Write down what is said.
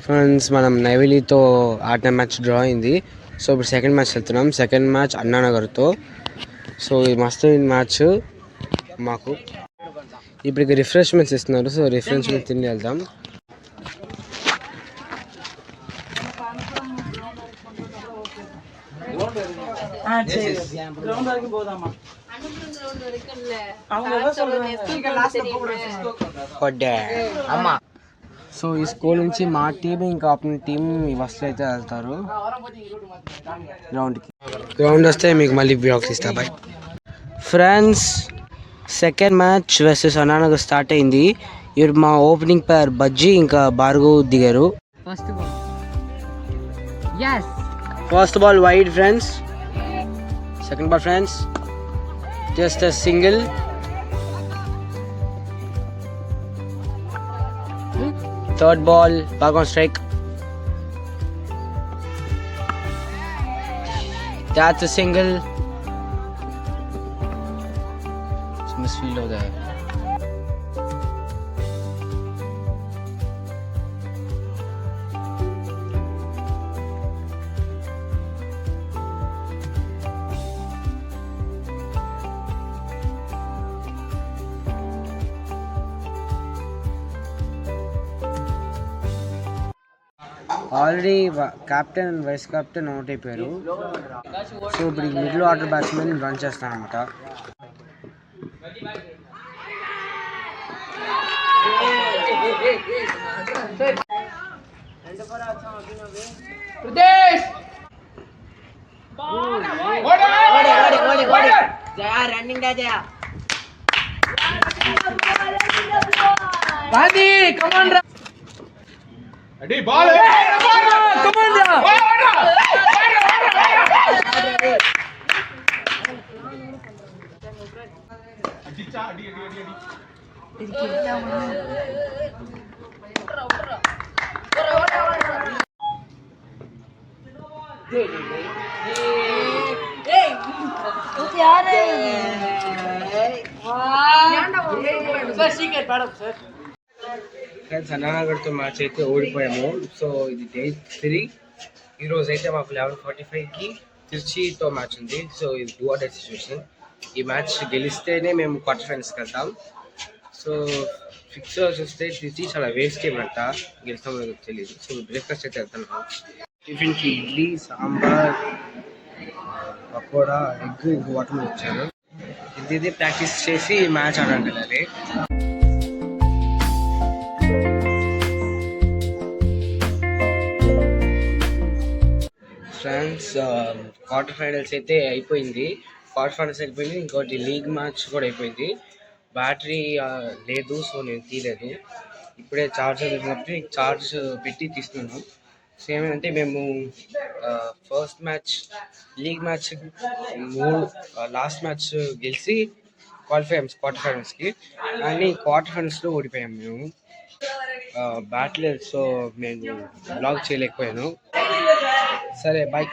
Friends మనం నైవేలితో ఆడిన మ్యాచ్ డ్రా అయింది. సో ఇప్పుడు సెకండ్ మ్యాచ్ వెళ్తున్నాం. సెకండ్ మ్యాచ్ అన్నానగర్తో. సో ఇది మస్తు మ్యాచ్ మాకు. ఇప్పుడు రిఫ్రెష్మెంట్స్ ఇస్తున్నారు. సో రిఫ్రెష్మెంట్స్ తిని వెళ్దాం. సో ఈ స్కూల్ నుంచి మా టీం ఇంకా ఆపోనెంట్ టీం ఈ బస్సులో అయితే వెళ్తారు గ్రౌండ్కి. గ్రౌండ్ వస్తే మీకు మళ్ళీ బ్లాగ్స్ ఇస్తా. Bye friends. Second match versus Anna Nagar start అయింది. ఇప్పుడు మా ఓపెనింగ్ ప్లేయర్ బజ్జీ ఇంకా భార్గవ్ దిగారు. First ball wide friends. Second ball friends just a single. Third ball back on strike. That's a single. It's misfield over there. Already captain and vice captain out అయిపోయారు. So ఇప్పుడు middle order batsmen run చేస్తాను అనమాట. Adi ball. Come on, friends అన్నానగర్తో match అయితే ఓడిపోయాము. So ఇది day 3. ఈరోజు అయితే మాకు 11:45కి తిరుచితో మ్యాచ్ ఉంది. సో ఇది 2 ఆర్ డై సిచ్యువేషన్. ఈ మ్యాచ్ గెలిస్తేనే మేము క్వార్టర్ ఫైనల్స్కి వెళ్తాం. సో ఫిక్స్లో చూస్తే తిరిచి చాలా వేస్ట్ గేమ్ అంట. గెలుస్తామో తెలియదు. సో బ్రేక్ఫాస్ట్ అయితే వెళ్తున్నాం. టిఫిన్కి ఇడ్లీ, సాంబార్, పకోడా, ఎగ్, ఇంకో వాటర్ వచ్చారు. ఇది ప్రాక్టీస్ చేసి మ్యాచ్ ఆడాలి వెళ్ళాలి. ఫ్రెండ్స్ క్వార్టర్ ఫైనల్స్ అయితే అయిపోయింది. ఇంకోటి లీగ్ మ్యాచ్ కూడా అయిపోయింది. బ్యాటరీ లేదు, సో నేను తీయలేదు. ఇప్పుడే ఛార్జర్ పెట్టినప్పుడు ఛార్జ్ పెట్టి తీస్తున్నాను. సో ఏమంటే మేము first match league match last match గెలిచి క్వాలిఫై అయ్యాము క్వార్టర్ ఫైనల్స్కి. కానీ క్వార్టర్ ఫైనల్స్లో ఓడిపోయాము మేము. బ్యాట్ లేదు, సో నేను బ్లాగ్ చేయలేకపోయాను. సరే బాయ్.